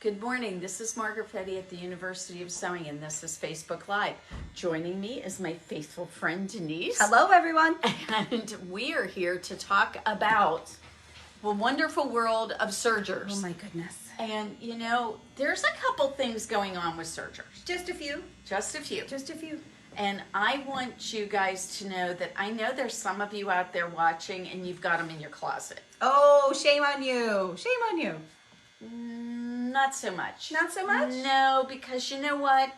Good morning. This is Margaret at the University of Sewing, and this is Facebook Live. Joining me is my faithful friend Denise. Hello, everyone. And we are here to talk about the wonderful world of sergers. Oh my goodness. And you know, there's a couple things going on with sergers. Just a few. Just a few. Just a few. And I want you guys to know that I know there's some of you out there watching and you've got them in your closet. Oh, shame on you. Shame on you. Not so much. Not so much? No, because you know what?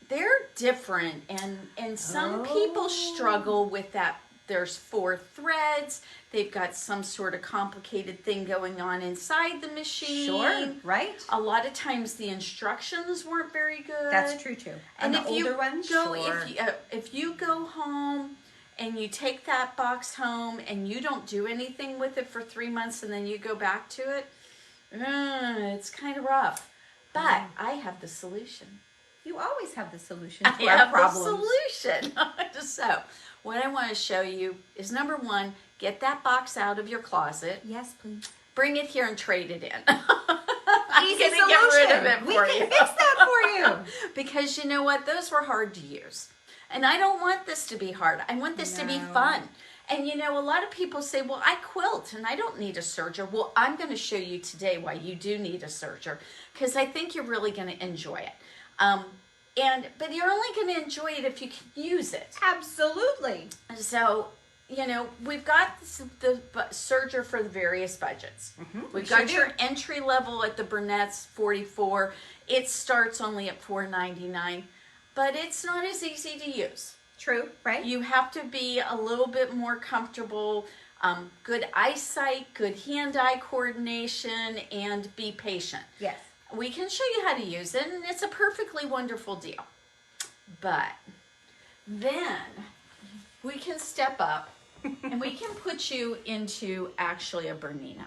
They're different, and some people struggle with that. There's 4 threads. They've got some sort of complicated thing going on inside the machine. Sure, right? A lot of times the instructions weren't very good. That's true too. And the if older you ones, go, sure. if you go home and you take that box home and you don't do anything with it for 3 months and then you go back to it, it's kind of rough. But I have the solution. You always have the solution to I our have problems. the solution. So, what I want to show you is number 1, get that box out of your closet. Yes, please. Bring it here and trade it in. Easy I'm solution. gonna get rid of it We for can you. fix that for you. Because you know what? Those were hard to use. And I don't want this to be hard. I want this to be fun. And you know, a lot of people say, well, I quilt and I don't need a serger. Well, I'm going to show you today why you do need a serger, because I think you're really going to enjoy it. But you're only going to enjoy it if you can use it. Absolutely. So, you know, we've got the serger for the various budgets. We've got your entry level at the Bernette's $44. It starts only at $4.99, but it's not as easy to use. True, right? You have to be a little bit more comfortable, good eyesight, good hand-eye coordination, and be patient. Yes. We can show you how to use it, and it's a perfectly wonderful deal. But then we can step up, and we can put you into actually a Bernina.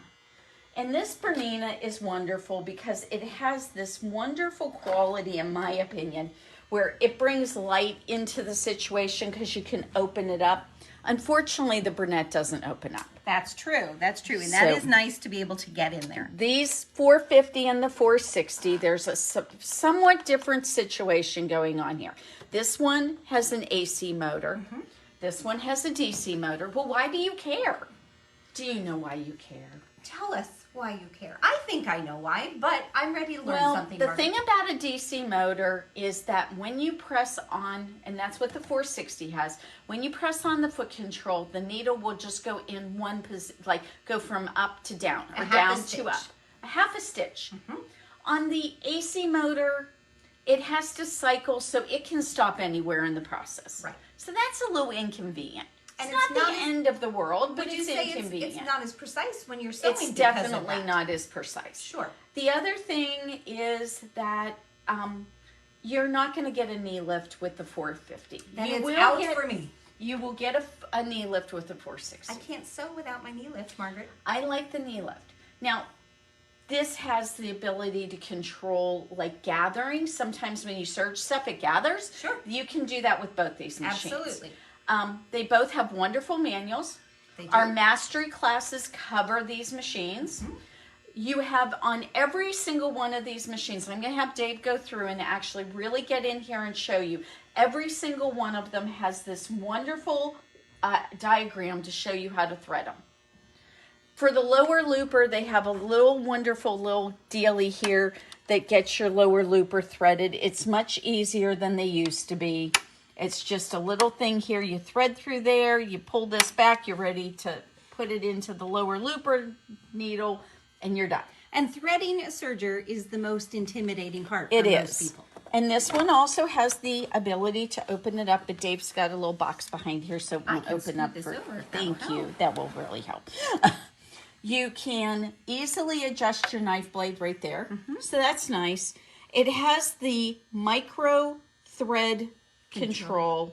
And this Bernina is wonderful because it has this wonderful quality, in my opinion, where it brings light into the situation because you can open it up. Unfortunately, the Bernette doesn't open up. That's true. That's true. And that is nice to be able to get in there. These 450 and the 460, there's a somewhat different situation going on here. This one has an AC motor. This one has a DC motor. Well, why do you care? Do you know why you care? Tell us why you care. I think I know why, but I'm ready to learn something. The Margaret. thing about a DC motor is that when you press on, and that's what the 460 has, when you press on the foot control, the needle will just go in one position, like go from up to down or down to up. A half a stitch. On the AC motor, it has to cycle so it can stop anywhere in the process. Right. So that's a little inconvenient. And It's not the end of the world, but Would you it's say inconvenient. it's not as precise when you're sewing? It's because of definitely that? not as precise. Sure. The other thing is that you're not going to get a knee lift with the 450. That you is will out get, for me. You will get a knee lift with the 460. I can't sew without my knee lift, Margaret. I like the knee lift. Now, this has the ability to control like gathering. Sometimes when you serge stuff, it gathers. Sure. You can do that with both these machines. Absolutely. They both have wonderful manuals. They do. Our mastery classes cover these machines. You have on every single one of these machines, I'm going to have Dave go through and actually really get in here and show you. Every single one of them has this wonderful diagram to show you how to thread them. For the lower looper, they have a little wonderful little dealie here that gets your lower looper threaded. It's much easier than they used to be. It's just a little thing here. You thread through there, you pull this back, you're ready to put it into the lower looper needle, and you're done. And threading a serger is the most intimidating part for It most is. people. And this one also has the ability to open it up, but Dave's got a little box behind here, so it I won't can open scoot up. this over if that Thank will you. help. That will really help. You can easily adjust your knife blade right there. So that's nice. It has the micro thread control,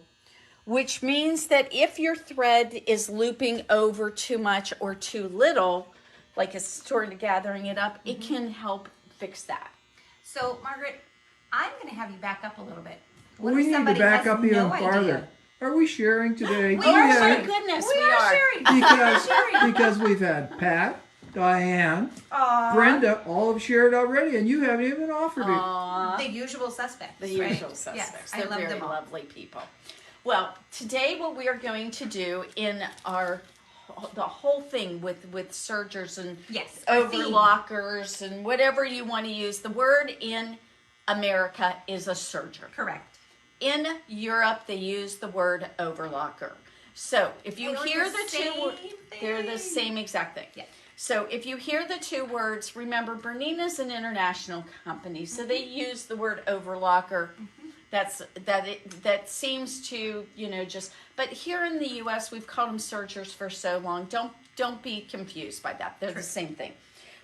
which means that if your thread is looping over too much or too little, like it's sort of gathering it up, it can help fix that. So, Margaret, I'm going to have you back up a little bit. We if need to somebody back has up even no farther. idea? Are we sharing today? We Oh are my sharing. goodness, We we are are. sharing. Because we've had Pat Diane, Aw. Brenda, all have shared already, and you haven't even offered it. Aw. The usual suspects. The right? usual suspects. Yes, I They're love very them all. lovely people. Well, today what we are going to do in the whole thing with sergers and Yes, our theme. overlockers and whatever you want to use, the word in America is a serger. Correct. In Europe, they use the word overlocker. So if you They are hear the the two, same they're the thing. same exact thing. Yeah. So if you hear the two words, remember Bernina is an international company, so they use the word overlocker. That seems to just. But here in the U.S., we've called them sergers for so long. Don't be confused by that. They're the same thing.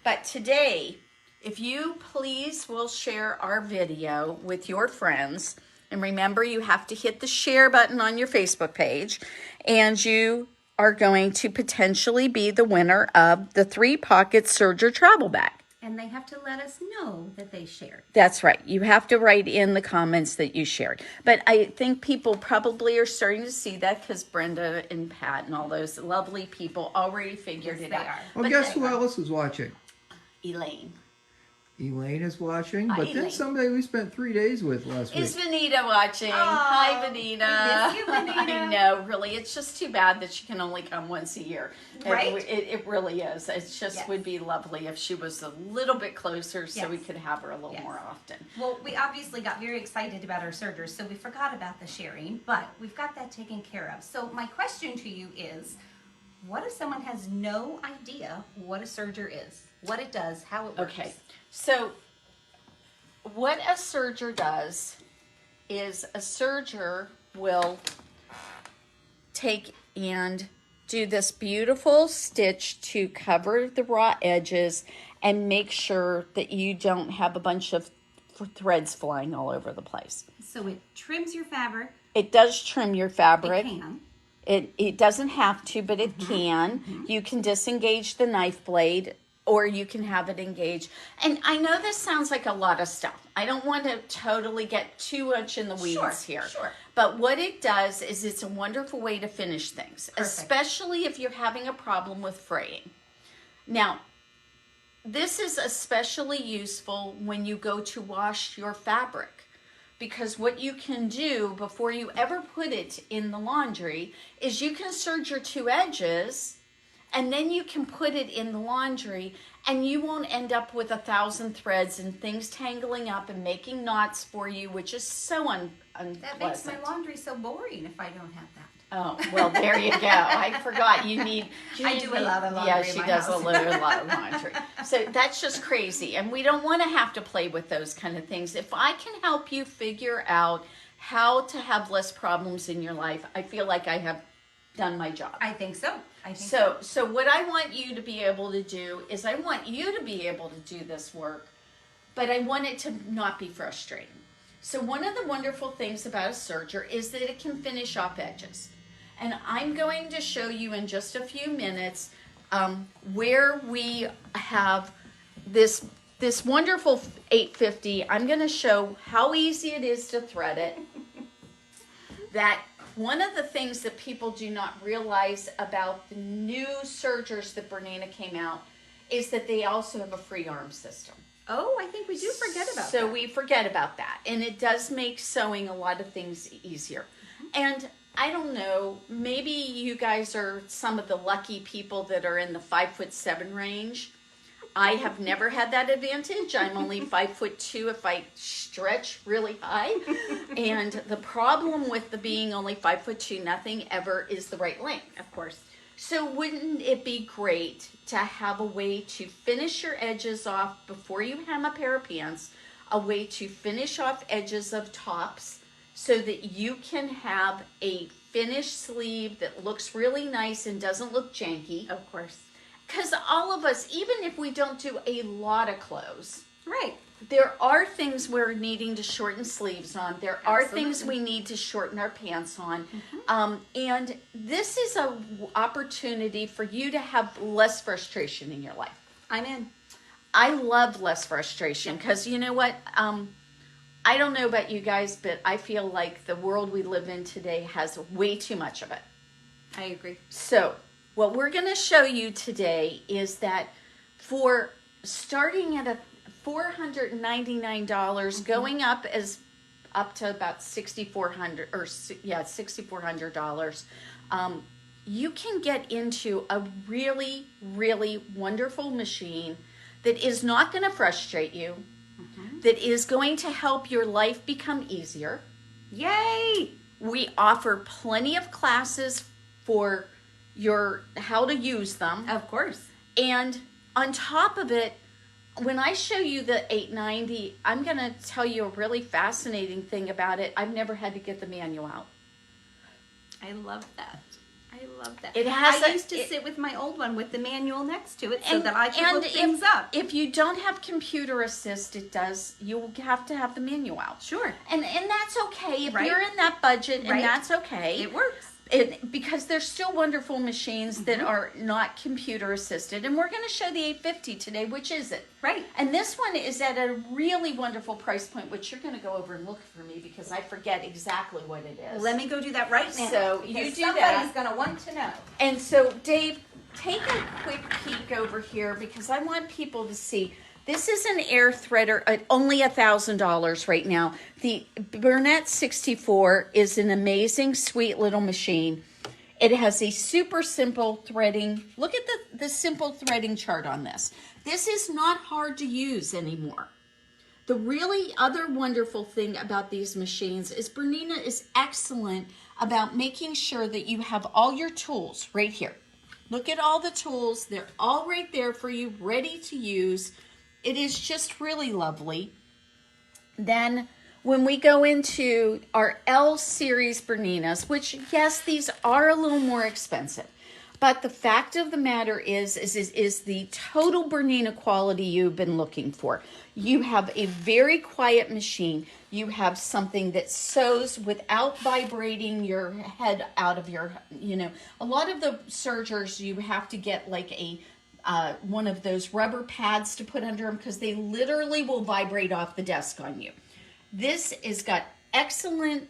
But today, if you please will share our video with your friends, and remember you have to hit the share button on your Facebook page, and you are going to potentially be the winner of the 3-pocket Serger travel bag. And they have to let us know that they shared. That's right. You have to write in the comments that you shared. But I think people probably are starting to see that because Brenda and Pat and all those lovely people already figured Yes, it they out. are. Well, But guess they- who else is watching? Elaine. Elaine is watching, Hi, but then Elaine. somebody we spent 3 days with last week. Is Vanita watching? Oh, Hi, Vanita. we miss you, Vanita. I know, really. It's just too bad that she can only come once a year. Right? It really is. It just Yes. would be lovely if she was a little bit closer so we Yes. could have her a little Yes. more often. Well, we obviously got very excited about our sergers, so we forgot about the sharing, but we've got that taken care of. So my question to you is, what if someone has no idea what a serger is? What it does, how it works? Okay, so what a serger does is a serger will take and do this beautiful stitch to cover the raw edges and make sure that you don't have a bunch of threads flying all over the place. So it trims your fabric. It does trim your fabric. It can. It doesn't have to, but it can. You can disengage the knife blade, or you can have it engaged. And I know this sounds like a lot of stuff. I don't want to totally get too much in the weeds here. Sure. But what it does is it's a wonderful way to finish things, Perfect. especially if you're having a problem with fraying. Now, this is especially useful when you go to wash your fabric. Because what you can do before you ever put it in the laundry is you can serge your 2 edges, and then you can put it in the laundry, and you won't end up with 1,000 threads and things tangling up and making knots for you, which is so unpleasant. That makes my laundry so boring if I don't have that. Oh, well, there you go. I forgot you need. I do a lot of laundry Yeah, in she my does house. a lot of laundry. So that's just crazy. And we don't want to have to play with those kind of things. If I can help you figure out how to have less problems in your life, I feel like I have done my job. I think so. So what I want you to be able to do is I want you to be able to do this work, but I want it to not be frustrating. So one of the wonderful things about a serger is that it can finish off edges. And I'm going to show you in just a few minutes where we have this wonderful 850. I'm going to show how easy it is to thread it. That one of the things that people do not realize about the new sergers that Bernina came out is that they also have a free arm system. Oh, I think we do forget about that. So we forget about that. And it does make sewing a lot of things easier. And I don't know, maybe you guys are some of the lucky people that are in the 5'7" range. I have never had that advantage. I'm only 5'2" if I stretch really high. And the problem with the being only 5'2", nothing ever is the right length. Of course. So wouldn't it be great to have a way to finish your edges off before you hem a pair of pants, a way to finish off edges of tops so that you can have a finished sleeve that looks really nice and doesn't look janky? Of course. Because all of us, even if we don't do a lot of clothes, Right. there are things we're needing to shorten sleeves on. There are Absolutely. things we need to shorten our pants on. And this is a opportunity for you to have less frustration in your life. I'm in. I love less frustration because you know what? I don't know about you guys, but I feel like the world we live in today has way too much of it. I agree. So what we're going to show you today is that for starting at a $499, going up to about $6,400 or $6,400. You can get into a really, really wonderful machine that is not going to frustrate you, that is going to help your life become easier. Yay! We offer plenty of classes for how to use them. Of course. And on top of it, when I show you the 890, I'm going to tell you a really fascinating thing about it. I've never had to get the manual out. I love that. I love that. I used to sit with my old one with the manual next to it so that I could look things up. If you don't have computer assist, you have to have the manual out. Sure. And that's okay. If Right. you're in that budget, and Right. that's okay. It works. Because there's still wonderful machines that are not computer assisted. And we're going to show the 850 today, which is it. Right. And this one is at a really wonderful price point, which you're going to go over and look for me because I forget exactly what it is. Let me go do that right now. So you because do somebody's that. going to want to know. And so, Dave, take a quick peek over here because I want people to see. This is an air threader at only $1,000 right now. The Bernette 64 is an amazing, sweet little machine. It has a super simple threading. Look at the simple threading chart on this. This is not hard to use anymore. The really other wonderful thing about these machines is Bernina is excellent about making sure that you have all your tools right here. Look at all the tools. They're all right there for you, ready to use. It is just really lovely. Then when we go into our L series Berninas, which yes, these are a little more expensive, but the fact of the matter is the total Bernina quality you've been looking for. You have a very quiet machine. You have something that sews without vibrating your head out of your, a lot of the sergers, you have to get like one of those rubber pads to put under them because they literally will vibrate off the desk on you. This has got excellent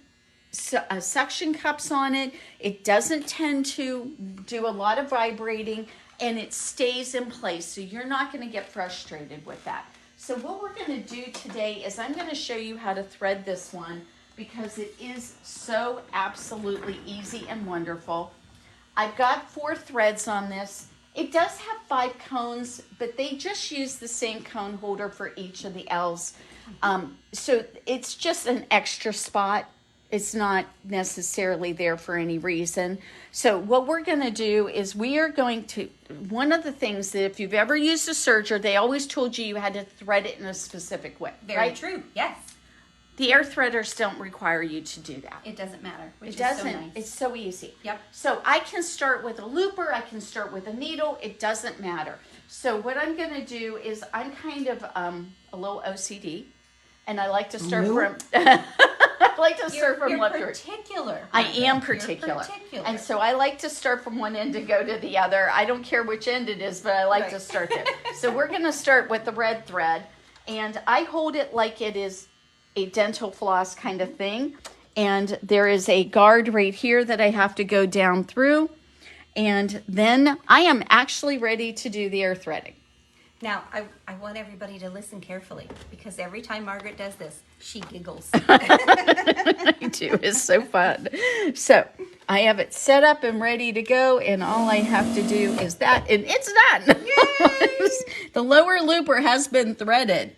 suction cups on it. It doesn't tend to do a lot of vibrating and it stays in place. So you're not going to get frustrated with that. So what we're going to do today is I'm going to show you how to thread this one because it is so absolutely easy and wonderful. I've got 4 threads on this. It does have 5 cones, but they just use the same cone holder for each of the L's. So it's just an extra spot. It's not necessarily there for any reason. So what we're going to do is we are going to, one of the things that if you've ever used a serger, they always told you had to thread it in a specific way. Very right? true. Yes. The air threaders don't require you to do that. It doesn't matter. Which It doesn't. Is so nice. It's so easy. Yep. So I can start with a looper. I can start with a needle. It doesn't matter. So what I'm going to do is I'm kind of a little OCD, and I like to start from. I like to start from left to right. Particular. I am particular. You're particular. And so I like to start from one end and go to the other. I don't care which end it is, but I like to start there. So we're going to start with the red thread, and I hold it like it is a dental floss kind of thing. And there is a guard right here that I have to go down through. And then I am actually ready to do the air threading. Now, I want everybody to listen carefully because every time Margaret does this, she giggles. I do. It's so fun. So I have it set up and ready to go, and all I have to do is that, and it's done. Yay! The lower looper has been threaded.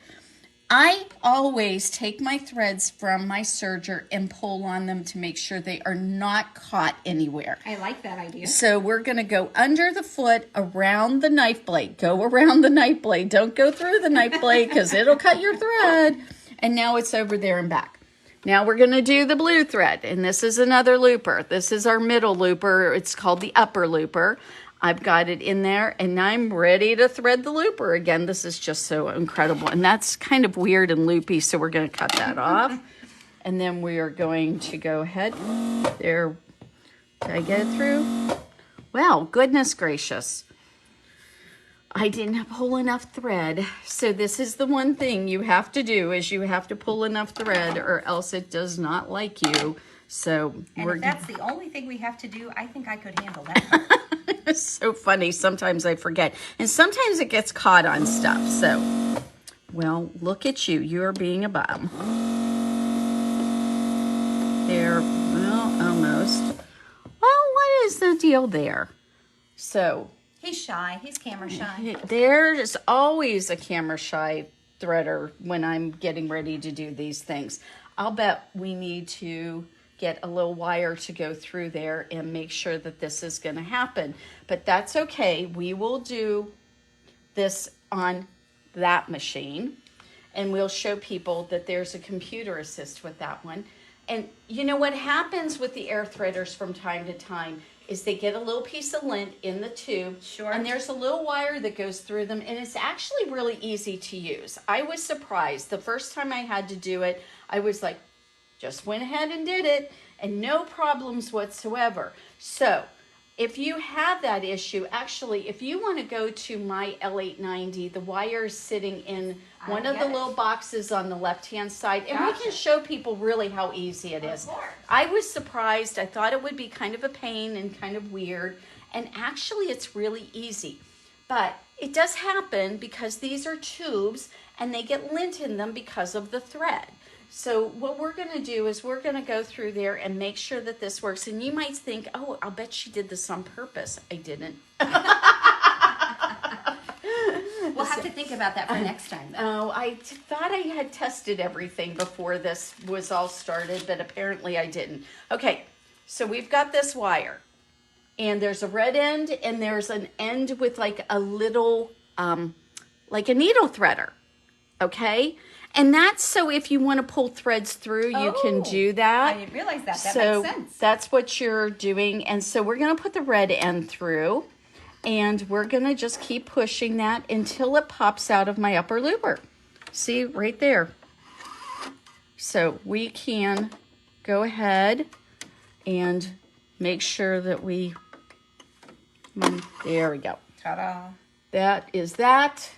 I always take my threads from my serger and pull on them to make sure they are not caught anywhere. I like that idea. So we're going to go under the foot, around the knife blade. Go around the knife blade. Don't go through the knife blade because it'll cut your thread. And now it's over there and back. Now we're going to do the blue thread. And this is another looper. This is our middle looper. It's called the upper looper. I've got it in there, and I'm ready to thread the looper again. This is just so incredible. And that's kind of weird and loopy, so we're going to cut that off. And then we are going to go ahead. There. Did I get it through? Well, goodness gracious. I didn't pull enough thread. So this is the one thing you have to do is you have to pull enough thread or else it does not like you. So and if that's the only thing we have to do, I think I could handle that. It's so funny. Sometimes I forget. And sometimes it gets caught on stuff. So, well, look at you. You're being a bum. There, well, almost. Well, what is the deal there? So, He's shy. He's camera shy. there's always a camera shy threader when I'm getting ready to do these things. I'll bet we need to get a little wire to go through there and make sure that this is going to happen. But that's okay. We will do this on that machine, and we'll show people that there's a computer assist with that one. And you know what happens with the air threaders from time to time is they get a little piece of lint in the tube. Sure. And there's a little wire that goes through them, and it's actually really easy to use. I was surprised. The first time I had to do it, I was like, just went ahead and did it, and no problems whatsoever. So, if you have that issue, actually, if you want to go to my L890, the wire is sitting in one of the little boxes on the left-hand side, and we can show people really how easy it is. I was surprised. I thought it would be kind of a pain and kind of weird, and actually it's really easy. But it does happen because these are tubes, and they get lint in them because of the thread. So what we're going to do is we're going to go through there and make sure that this works. And you might think, oh, I'll bet she did this on purpose. I didn't. We'll have to think about that for next time, though. Oh, I thought I had tested everything before this was all started, but apparently I didn't. Okay, so we've got this wire. And there's a red end, and there's an end with like a little, like a needle threader. Okay? And that's so if you want to pull threads through, you can do that. I didn't realize that. That So makes sense. that's what you're doing. And so we're going to put the red end through. And we're going to just keep pushing that until it pops out of my upper looper. See, right there. So we can go ahead and make sure that we... There we go. Ta-da. That is that.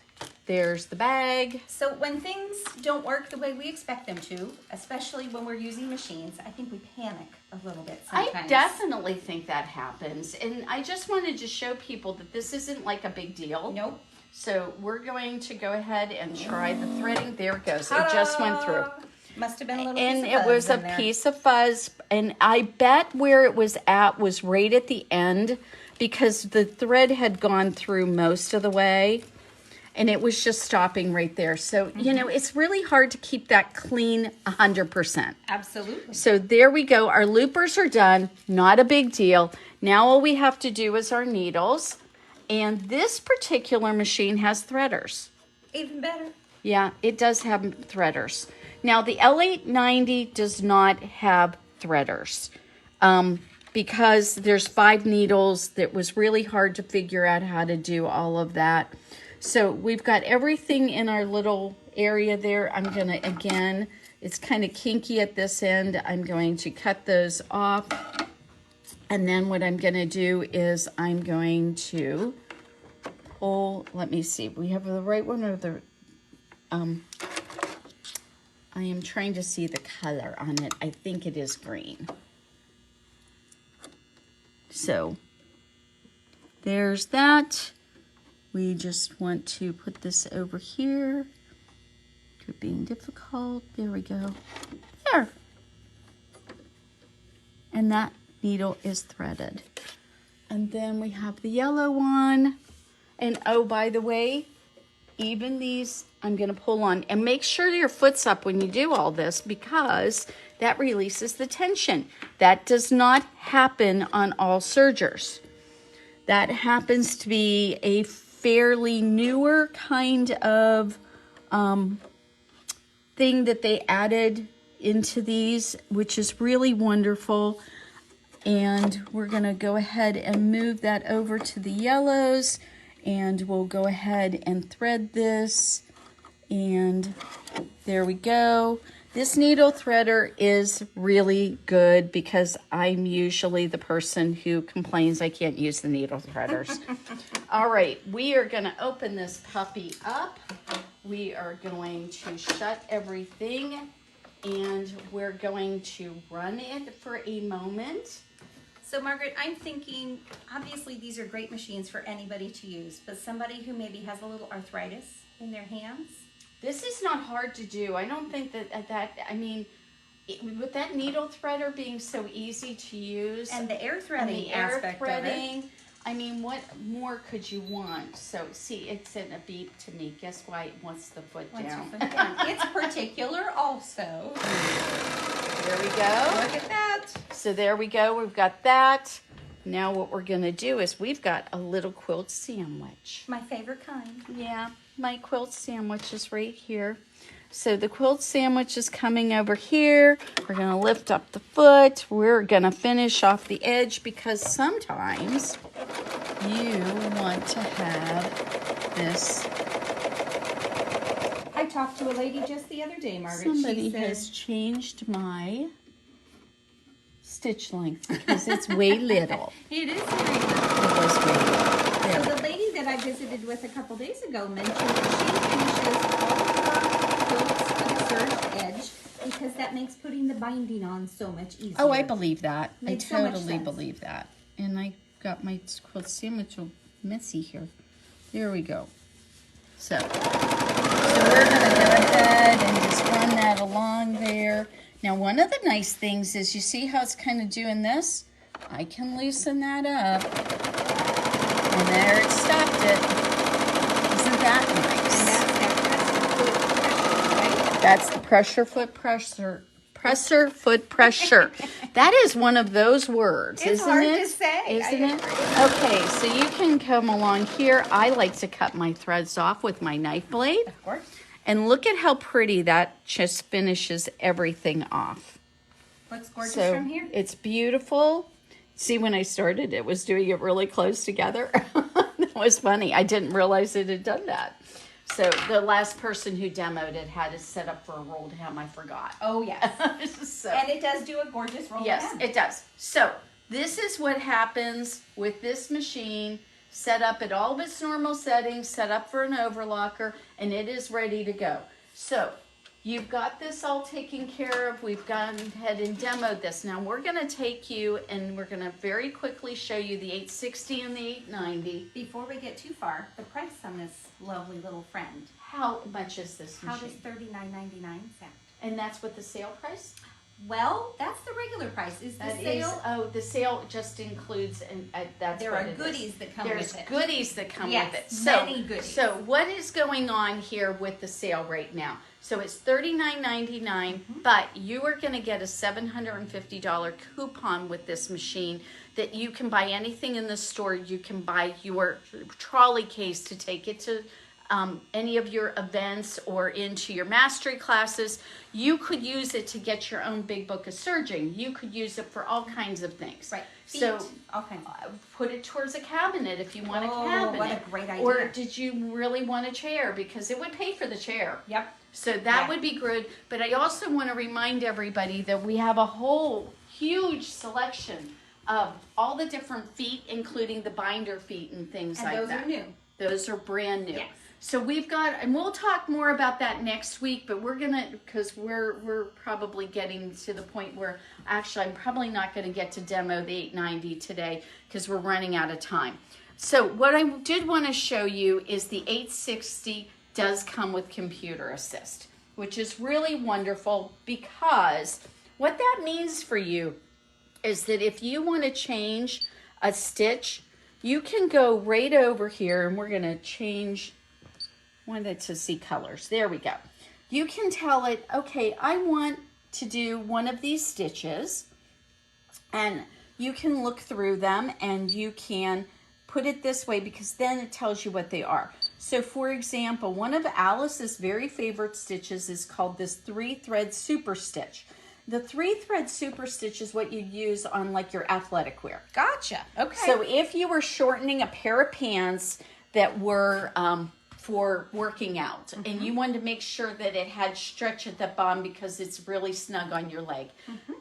There's the bag. So when things don't work the way we expect them to, especially when we're using machines, I think we panic a little bit sometimes. I definitely think that happens. And I just wanted to show people that this isn't like a big deal. Nope. So we're going to go ahead and try the threading. There it goes. Ta-da! It just went through. Must have been a little And piece of it fuzz was a in there. piece of fuzz. And I bet where it was at was right at the end because the thread had gone through most of the way. And it was just stopping right there. So, you know, it's really hard to keep that clean 100%. Absolutely. So there we go. Our loopers are done. Not a big deal. Now all we have to do is our needles. And this particular machine has threaders. Even better. Yeah, it does have threaders. Now the L890 does not have threaders. Because there's 5 needles, that was really hard to figure out how to do all of that. So we've got everything in our little area there. I'm going to, again, it's kind of kinky at this end. I'm going to cut those off. And then what I'm going to do is I'm going to pull, let me see, we have the right one or the, I am trying to see the color on it. I think it is green. So there's that. We just want to put this over here. Quit being difficult. There we go. There. And that needle is threaded. And then we have the yellow one. And oh, by the way, even these I'm going to pull on. And make sure your foot's up when you do all this because that releases the tension. That does not happen on all sergers. That happens to be a fairly newer kind of thing that they added into these, which is really wonderful. And we're going to go ahead and move that over to the yellows, and we'll go ahead and thread this. And there we go. This needle threader is really good because I'm usually the person who complains I can't use the needle threaders. All right, we are going to open this puppy up. We are going to shut everything, and we're going to run it for a moment. So Margaret, I'm thinking, obviously these are great machines for anybody to use, but somebody who maybe has a little arthritis in their hands? This is not hard to do. I don't think with that needle threader being so easy to use. And the air threading aspect of it. I mean, what more could you want? So, see, it's in a beep to me. Guess why it wants the foot down? It's particular also. There we go. Look at that. So there we go. We've got that. Now what we're going to do is we've got a little quilt sandwich. My favorite kind. Yeah, my quilt sandwich is right here. So the quilt sandwich is coming over here. We're going to lift up the foot. We're going to finish off the edge because sometimes you want to have this. I talked to a lady just the other day, Margaret. Somebody has changed my stitch length because it's way little. It is very little. It was way little. There. So the lady that I visited with a couple days ago mentioned that she finishes all her quilts with a serged edge because that makes putting the binding on so much easier. Oh, I believe that. Makes I so much totally sense. believe that. And I got my quilt sandwich all messy here. There we go. So we're going to go ahead and just run that along there. Now, one of the nice things is you see how it's kind of doing this? I can loosen that up. And there it stopped it. Isn't that nice? That's That's the pressure foot pressure. Presser foot pressure. That is one of those words, It's isn't hard it? to say. Isn't I it? Okay, so you can come along here. I like to cut my threads off with my knife blade. Of course. And look at how pretty that just finishes everything off. Looks gorgeous So from here. it's beautiful. See, when I started, it was doing it really close together. That was funny. I didn't realize it had done that. So the last person who demoed it had it set up for a rolled hem. I forgot. Oh, yes. So, And it does do a gorgeous roll. yes, it does. So this is what happens with this machine. Set up at all of its normal settings, set up for an overlocker, and it is ready to go. So you've got this all taken care of. We've gone ahead and demoed this. Now we're going to take you and we're going to very quickly show you the 860 and the 890. Before we get too far, the price on this lovely little friend. How much is this How machine? does $39.99 sound? And that's what the sale price? Well, that's the regular price. Is the That sale? is, oh, the sale just includes, and that's There what are it is. goodies that come There's with it. goodies that come Yes, with it. So, many goodies. So what is going on here with the sale right now? So it's $39.99, Mm-hmm. but you are going to get a $750 coupon with this machine that you can buy anything in the store. You can buy your trolley case to take it to any of your events or into your mastery classes. You could use it to get your own big book of serging. You could use it for all kinds of things. Right. So Feet, all kinds of put it towards a cabinet if you want a Oh, cabinet. what a great Or idea. did you really want a chair? Because it would pay for the chair. Yep. So that Yeah. would be good. But I also want to remind everybody that we have a whole huge selection of all the different feet, including the binder feet and things And like those that. are new. Those are brand new. Yes. So we've got, and we'll talk more about that next week, but we're gonna, because we're probably getting to the point where actually I'm probably not gonna get to demo the 890 today because we're running out of time. So what I did want to show you is the 860 does come with computer assist, which is really wonderful because what that means for you is that if you want to change a stitch, you can go right over here and we're going to change, wanted to see colors. There we go. You can tell it, okay, I want to do one of these stitches, and you can look through them and you can put it this way because then it tells you what they are. So for example, one of Alice's very favorite stitches is called this 3-thread super stitch. The 3-thread super stitch is what you use on like your athletic wear. Gotcha. Okay. So if you were shortening a pair of pants that were for working out and you wanted to make sure that it had stretch at the bottom because it's really snug on your leg,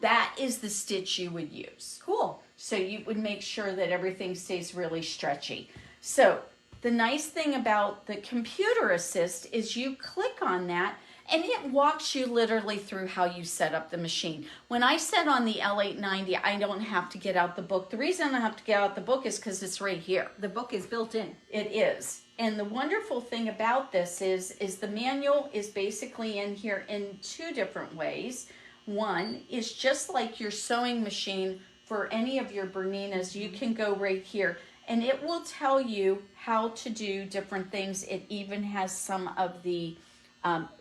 that is the stitch you would use. Cool. So you would make sure that everything stays really stretchy. So the nice thing about the computer assist is you click on that And it walks you literally through how you set up the machine. When I set on the L890, I don't have to get out the book. The reason I don't have to get out the book is because it's right here. The book is built in. It is. And the wonderful thing about this is the manual is basically in here in two different ways. One is just like your sewing machine for any of your Berninas, you can go right here and it will tell you how to do different things. It even has some of the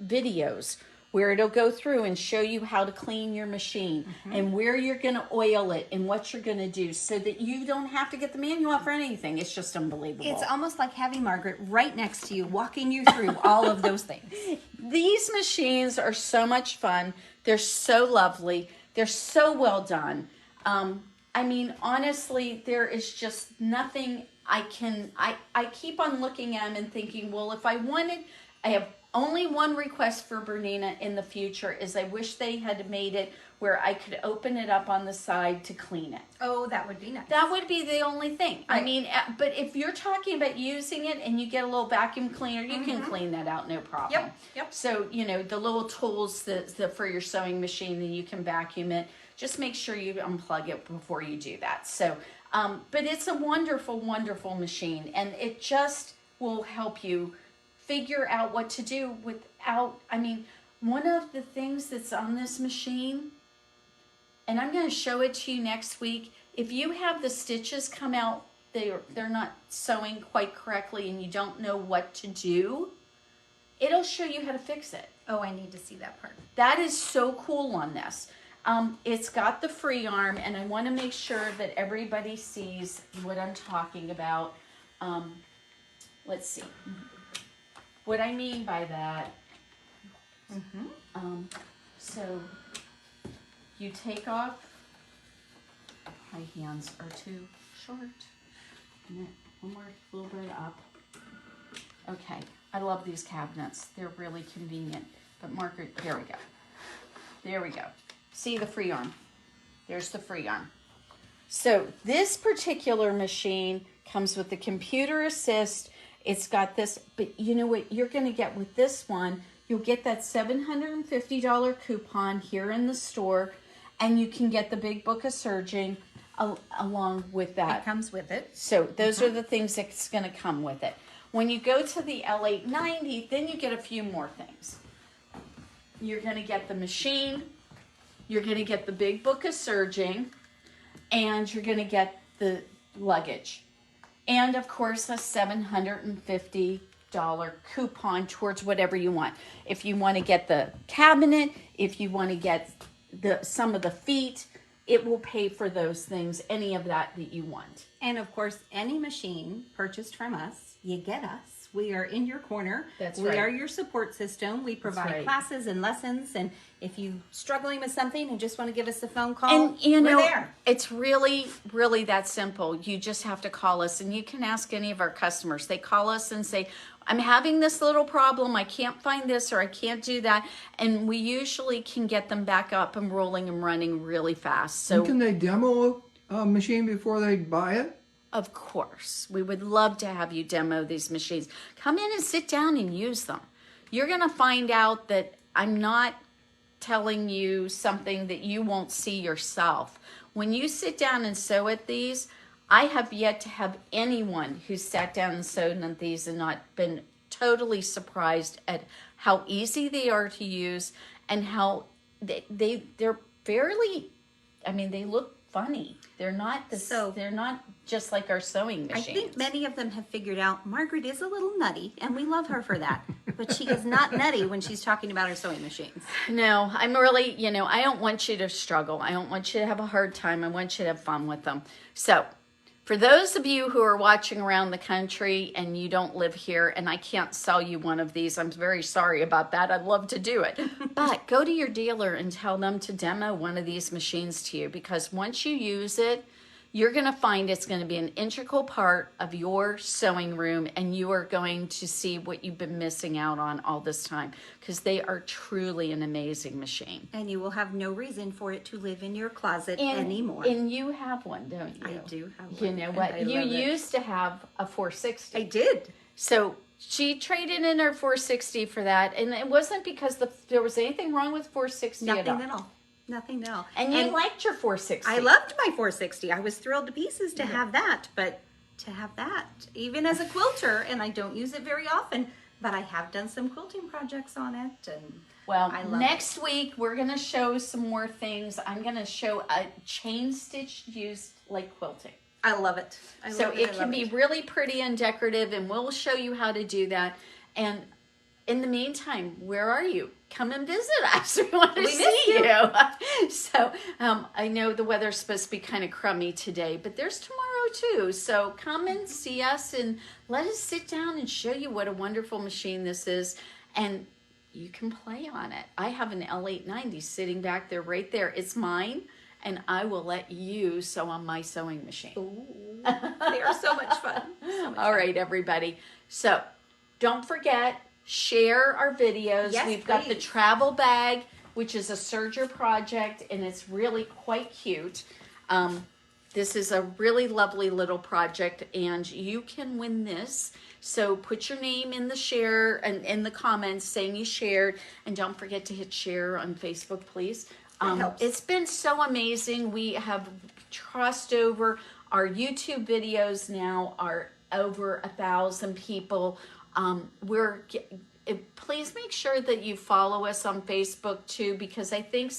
videos where it'll go through and show you how to clean your machine and where you're going to oil it and what you're going to do so that you don't have to get the manual out for anything. It's just unbelievable. It's almost like having Margaret right next to you, walking you through all of those things. These machines are so much fun. They're so lovely. They're so well done. I mean, honestly, there is just nothing I keep on looking at them and thinking, well, if I wanted, I have only one request for Bernina in the future is I wish they had made it where I could open it up on the side to clean it. Oh, that would be nice. That would be the only thing. Right. I mean, but if you're talking about using it and you get a little vacuum cleaner, you can clean that out, no problem. Yep. So, you know, the little tools for your sewing machine, and you can vacuum it. Just make sure you unplug it before you do that. So, but it's a wonderful, wonderful machine, and it just will help you figure out what to do without, I mean, one of the things that's on this machine, and I'm going to show it to you next week, if you have the stitches come out, they're not sewing quite correctly and you don't know what to do, it'll show you how to fix it. Oh, I need to see that part. That is so cool on this. It's got the free arm, and I want to make sure that everybody sees what I'm talking about. Let's see. What I mean by that, so you take off, my hands are too short, and one more little bit up. Okay, I love these cabinets. They're really convenient. But Margaret, here we go. There we go. See the free arm? There's the free arm. So this particular machine comes with the computer assist. It's got this, but you know what you're going to get with this one? You'll get that $750 coupon here in the store, and you can get the big book of serging along with that. It comes with it. So those are the things that's going to come with it. When you go to the L890, then you get a few more things. You're going to get the machine, you're going to get the big book of serging, and you're going to get the luggage. And of course, a $750 coupon towards whatever you want. If you want to get the cabinet, if you want to get some of the feet, it will pay for those things, any of that you want. And of course, any machine purchased from us, you get us. We are in your corner. That's we right. are your support system. We provide right. classes and lessons. And if you're struggling with something and just want to give us a phone call, And you we're know, there. it's really, really that simple. You just have to call us, and you can ask any of our customers. They call us and say, I'm having this little problem. I can't find this or I can't do that. And we usually can get them back up and rolling and running really fast. So And can they demo a machine before they buy it? of course, we would love to have you demo these machines. Come in and sit down and use them. You're going to find out that I'm not telling you something that you won't see yourself. When you sit down and sew at these, I have yet to have anyone who sat down and sewed at these and not been totally surprised at how easy they are to use and how they're fairly, I mean, they look funny. They're not they're not just like our sewing I machines. think many of them have figured out Margaret is a little nutty, and we love her for that. But she is not nutty when she's talking about her sewing machines. No, I'm really, I don't want you to struggle. I don't want you to have a hard time. I want you to have fun with them. So, for those of you who are watching around the country and you don't live here, and I can't sell you one of these, I'm very sorry about that. I'd love to do it. But go to your dealer and tell them to demo one of these machines to you, because once you use it, you're going to find it's going to be an integral part of your sewing room, and you are going to see what you've been missing out on all this time, because they are truly an amazing machine. And you will have no reason for it to live in your closet anymore. And you have one, don't you? I do have You one, know and what? I You love it. used to have a 460. I did. So she traded in her 460 for that, and it wasn't because there was anything wrong with 460 at all. Nothing at all. Nothing at all. And you liked your 460. I loved my 460. I was thrilled to pieces to have that, but to have that, even as a quilter, and I don't use it very often, but I have done some quilting projects on it, and well, I love next week we're going to show some more things. I'm going to show a chain stitch used like quilting. I love it. So it can be really pretty and decorative, and we'll show you how to do that. And in the meantime, where are you? Come and visit us. We want to see you. So I know the weather's supposed to be kind of crummy today, but there's tomorrow too. So come and see us and let us sit down and show you what a wonderful machine this is. And you can play on it. I have an L890 sitting back there right there. It's mine, and I will let you sew on my sewing machine. Ooh, they are so much fun. All right, everybody. So don't forget, share our videos. Yes, We've got the please. travel bag, which is a Serger project, and it's really quite cute. This is a really lovely little project, and you can win this. So put your name in the share and in the comments saying you shared, and don't forget to hit share on Facebook, please. helps. It's been so amazing. We have crossed over. Our YouTube videos now are over 1,000 people. Please make sure that you follow us on Facebook too, because I think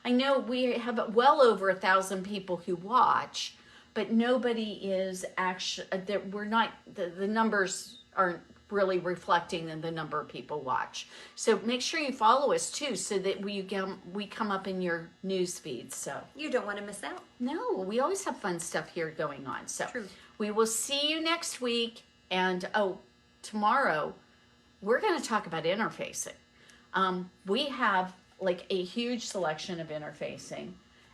I know we have well over 1,000 people who watch, but nobody is actually, we're not, the numbers aren't really reflecting in the number of people watch. So make sure you follow us too, so that we come up in your news feed. So You don't want to miss out. no, we always have fun stuff here going on. So True. we will see you next week. And tomorrow we're going to talk about interfacing. We have like a huge selection of interfacing,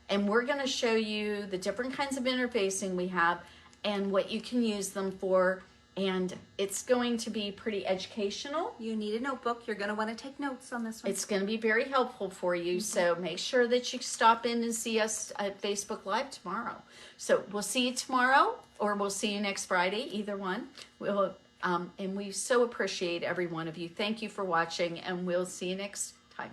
and we're going to show you the different kinds of interfacing we have and what you can use them for. And it's going to be pretty educational. You need a notebook. You're going to want to take notes on this one. It's going to be very helpful for you. So make sure that you stop in and see us at Facebook Live tomorrow. So we'll see you tomorrow, or we'll see you next Friday, either one. And we so appreciate every one of you. Thank you for watching, and we'll see you next time.